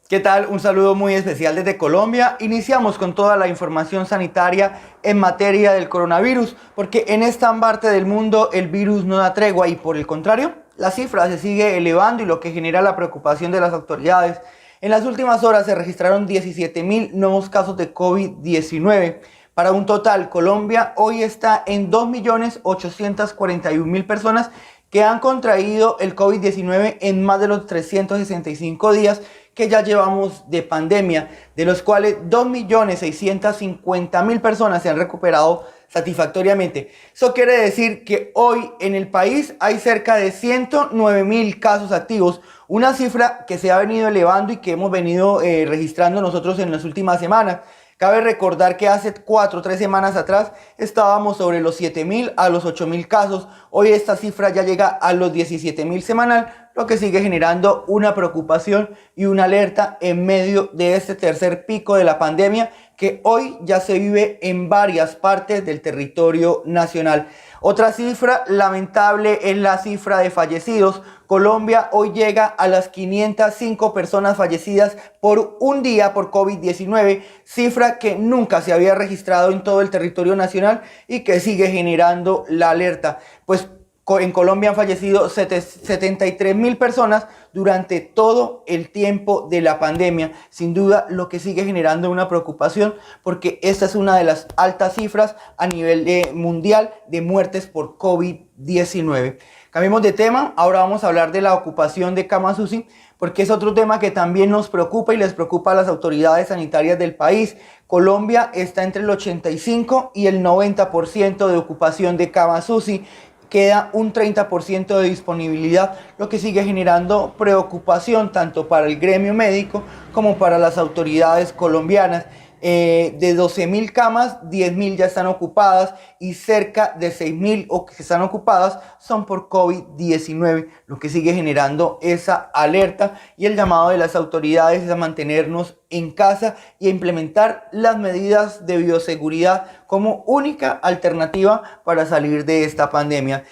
[SPEAKER 14] ¿Qué tal? Un saludo muy especial desde Colombia. Iniciamos con toda la información sanitaria en materia del coronavirus, porque en esta parte del mundo el virus no da tregua y por el contrario, la cifra se sigue elevando y lo que genera la preocupación de las autoridades. En las últimas horas se registraron 17.000 nuevos casos de COVID-19. Para un total, Colombia hoy está en 2.841.000 personas que han contraído el COVID-19 en más de los 365 días que ya llevamos de pandemia, de los cuales 2.650.000 personas se han recuperado satisfactoriamente. Eso quiere decir que hoy en el país hay cerca de 109.000 casos activos, una cifra que se ha venido elevando y que hemos venido registrando nosotros en las últimas semanas. Cabe recordar que hace 4 o 3 semanas atrás estábamos sobre los 7.000 a los 8.000 casos. Hoy esta cifra ya llega a los 17.000 semanal, lo que sigue generando una preocupación y una alerta en medio de este tercer pico de la pandemia que hoy ya se vive en varias partes del territorio nacional. Otra cifra lamentable es la cifra de fallecidos. Colombia hoy llega a las 505 personas fallecidas por un día por COVID-19, cifra que nunca se había registrado en todo el territorio nacional y que sigue generando la alerta. Pues En Colombia han fallecido 73.000 personas durante todo el tiempo de la pandemia. Sin duda, lo que sigue generando una preocupación, porque esta es una de las altas cifras a nivel mundial de muertes por COVID-19. Cambiemos de tema, ahora vamos a hablar de la ocupación de camas UCI, porque es otro tema que también nos preocupa y les preocupa a las autoridades sanitarias del país. Colombia está entre el 85 y el 90% de ocupación de camas UCI. Queda un 30% de disponibilidad, lo que sigue generando preocupación tanto para el gremio médico como para las autoridades colombianas. De 12.000 camas, 10.000 ya están ocupadas y cerca de 6.000 o que están ocupadas son por COVID-19, lo que sigue generando esa alerta y el llamado de las autoridades es a mantenernos en casa y a implementar las medidas de bioseguridad como única alternativa para salir de esta pandemia.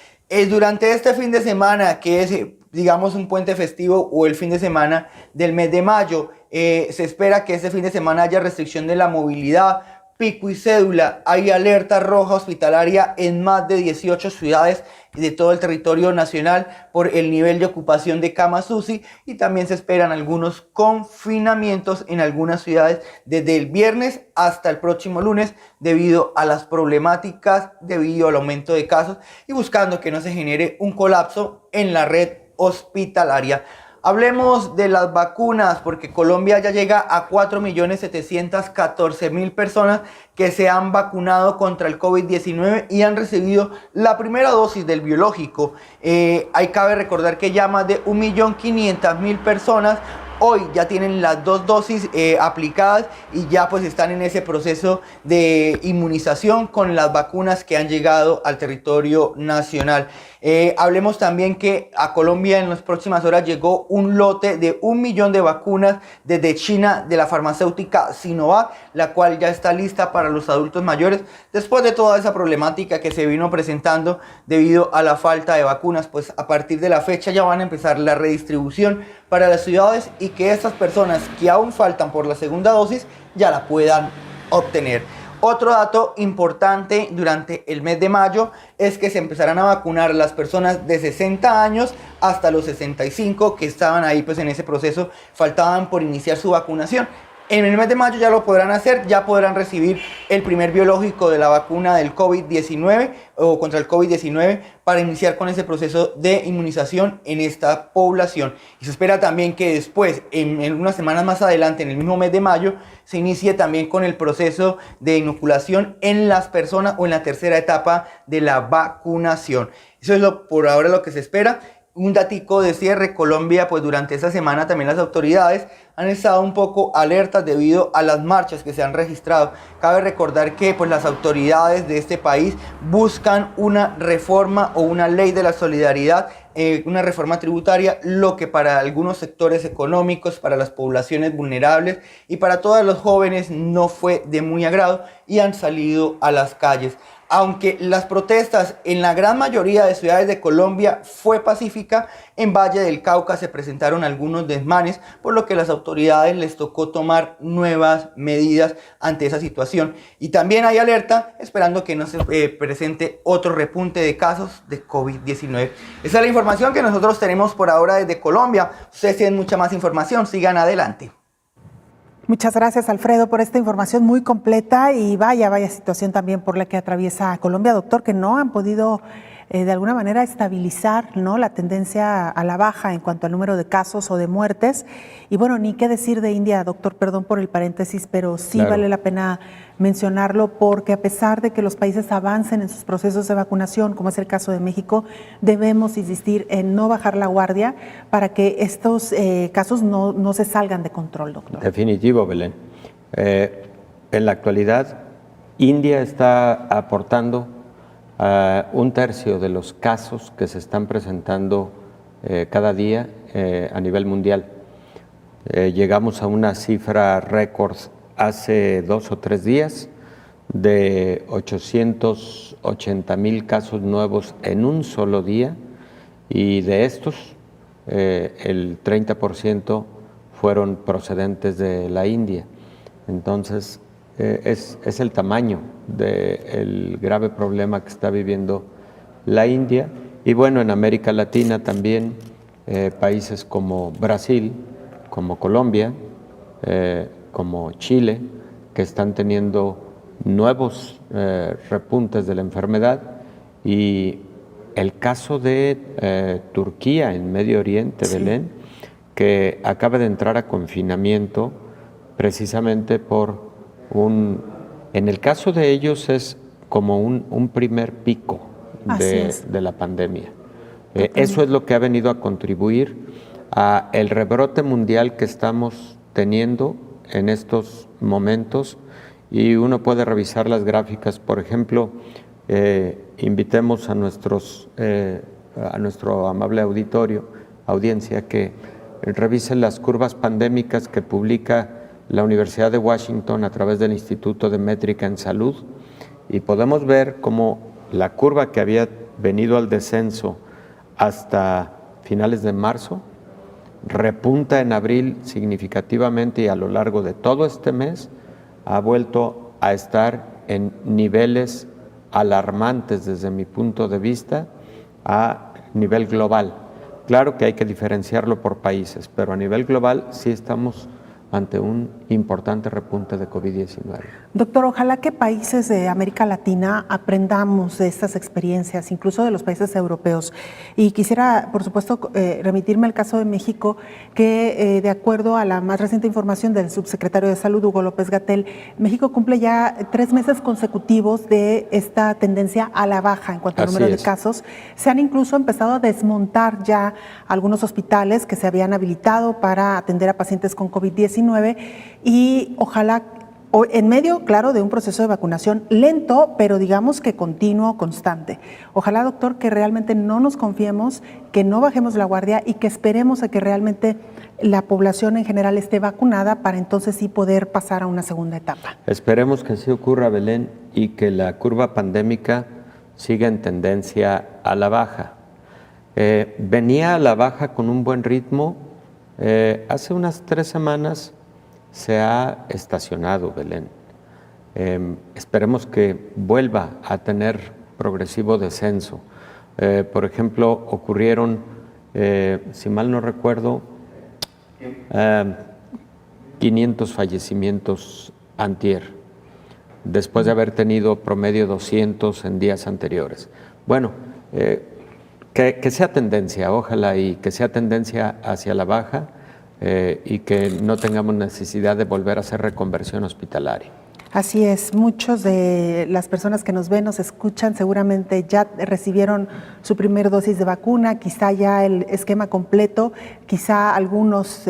[SPEAKER 14] Durante este fin de semana, que es digamos un puente festivo o el fin de semana del mes de mayo, se espera que este fin de semana haya restricción de la movilidad, pico y cédula. Hay alerta roja hospitalaria en más de 18 ciudades de todo el territorio nacional por el nivel de ocupación de camas UCI y también se esperan algunos confinamientos en algunas ciudades desde el viernes hasta el próximo lunes debido a las problemáticas, debido al aumento de casos y buscando que no se genere un colapso en la red hospitalaria. Hablemos de las vacunas, porque Colombia ya llega a 4.714.000 personas que se han vacunado contra el COVID-19 y han recibido la primera dosis del biológico. Ahí cabe recordar que ya más de 1.500.000 personas hoy ya tienen las 2 dosis aplicadas y ya pues están en ese proceso de inmunización con las vacunas que han llegado al territorio nacional. Hablemos también que a Colombia en las próximas horas llegó un lote de 1 millón de vacunas desde China de la farmacéutica Sinovac, la cual ya está lista para los adultos mayores después de toda esa problemática que se vino presentando debido a la falta de vacunas. Pues a partir de la fecha ya van a empezar la redistribución para las ciudades y que estas personas que aún faltan por la segunda dosis ya la puedan obtener. Otro dato importante durante el mes de mayo es que se empezarán a vacunar las personas de 60 años hasta los 65 que estaban ahí pues en ese proceso, faltaban por iniciar su vacunación. En el mes de mayo ya lo podrán hacer, ya podrán recibir el primer biológico de la vacuna del COVID-19 o contra el COVID-19 para iniciar con ese proceso de inmunización en esta población. Y se espera también que después, en unas semanas más adelante, en el mismo mes de mayo, se inicie también con el proceso de inoculación en las personas o en la tercera etapa de la vacunación. Eso es por ahora lo que se espera. Un datico de cierre, Colombia, pues durante esta semana también las autoridades han estado un poco alertas debido a las marchas que se han registrado. Cabe recordar que pues las autoridades de este país buscan una reforma o una ley de la solidaridad, una reforma tributaria, lo que para algunos sectores económicos, para las poblaciones vulnerables y para todos los jóvenes no fue de muy agrado y han salido a las calles. Aunque las protestas en la gran mayoría de ciudades de Colombia fue pacífica, en Valle del Cauca se presentaron algunos desmanes, por lo que las autoridades les tocó tomar nuevas medidas ante esa situación. Y también hay alerta esperando que no se presente otro repunte de casos de COVID-19. Esa es la información que nosotros tenemos por ahora desde Colombia. Ustedes tienen mucha más información, sigan adelante.
[SPEAKER 3] Muchas gracias, Alfredo, por esta información muy completa y vaya situación también por la que atraviesa Colombia, doctor, que no han podido de alguna manera estabilizar, ¿no?, la tendencia a la baja en cuanto al número de casos o de muertes. Y bueno, ni qué decir de India, doctor, perdón por el paréntesis, pero sí claro, vale la pena mencionarlo porque a pesar de que los países avancen en sus procesos de vacunación, como es el caso de México, debemos insistir en no bajar la guardia para que estos casos no se salgan de control, doctor.
[SPEAKER 12] Definitivo, Belén. En la actualidad, India está aportando un tercio de los casos que se están presentando cada día a nivel mundial. Llegamos a una cifra récord hace 2 o 3 días de 880,000 casos nuevos en un solo día y de estos el 30% fueron procedentes de la India. Entonces es el tamaño del grave problema que está viviendo la India Y bueno, en América Latina también países como Brasil, como Colombia, como Chile, que están teniendo nuevos repuntes de la enfermedad, y el caso de Turquía en Medio Oriente, sí, Belén, que acaba de entrar a confinamiento precisamente por en el caso de ellos es como un primer pico de la pandemia. Eso es lo que ha venido a contribuir a el rebrote mundial que estamos teniendo en estos momentos, y uno puede revisar las gráficas. Por ejemplo, invitemos a nuestro amable audiencia que revisen las curvas pandémicas que publica la Universidad de Washington a través del Instituto de Métrica en Salud, y podemos ver cómo la curva que había venido al descenso hasta finales de marzo repunta en abril significativamente, y a lo largo de todo este mes ha vuelto a estar en niveles alarmantes desde mi punto de vista a nivel global. Claro que hay que diferenciarlo por países, pero a nivel global sí estamos ante un importante repunte de COVID-19.
[SPEAKER 3] Doctor, ojalá que países de América Latina aprendamos de estas experiencias, incluso de los países europeos. Y quisiera, por supuesto, remitirme al caso de México, que de acuerdo a la más reciente información del subsecretario de Salud, Hugo López-Gatell, México cumple ya 3 meses consecutivos de esta tendencia a la baja en cuanto al número de casos. Se han incluso empezado a desmontar ya algunos hospitales que se habían habilitado para atender a pacientes con COVID-19, y ojalá, en medio, claro, de un proceso de vacunación lento, pero digamos que continuo, constante. Ojalá, doctor, que realmente no nos confiemos, que no bajemos la guardia y que esperemos a que realmente la población en general esté vacunada para entonces sí poder pasar a una segunda etapa.
[SPEAKER 12] Esperemos que así ocurra, Belén, y que la curva pandémica siga en tendencia a la baja. Venía a la baja con un buen ritmo. Hace unas 3 semanas se ha estacionado, Belén. Esperemos que vuelva a tener progresivo descenso. Por ejemplo, ocurrieron, si mal no recuerdo, 500 fallecimientos antier, después de haber tenido promedio 200 en días anteriores. Bueno, que sea tendencia, ojalá, y que sea tendencia hacia la baja, y que no tengamos necesidad de volver a hacer reconversión hospitalaria.
[SPEAKER 3] Así es, muchos de las personas que nos ven, nos escuchan, seguramente ya recibieron su primer dosis de vacuna, quizá ya el esquema completo, quizá algunos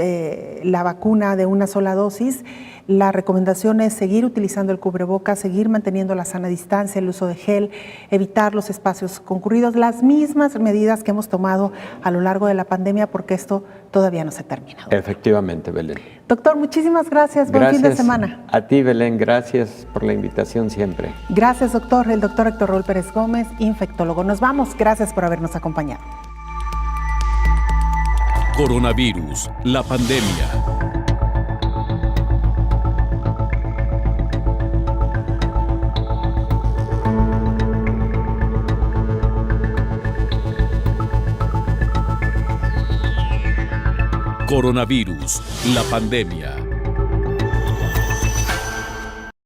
[SPEAKER 3] la vacuna de una sola dosis. La recomendación es seguir utilizando el cubrebocas, seguir manteniendo la sana distancia, el uso de gel, evitar los espacios concurridos, las mismas medidas que hemos tomado a lo largo de la pandemia, porque esto todavía no se termina.
[SPEAKER 12] Efectivamente, Belén.
[SPEAKER 3] Doctor, muchísimas gracias. Buen fin de semana.
[SPEAKER 12] A ti, Belén, gracias por la invitación siempre.
[SPEAKER 3] Gracias, doctor. El doctor Héctor Raúl Pérez Gómez, infectólogo. Nos vamos. Gracias por habernos acompañado.
[SPEAKER 2] Coronavirus, la pandemia. Coronavirus, la pandemia.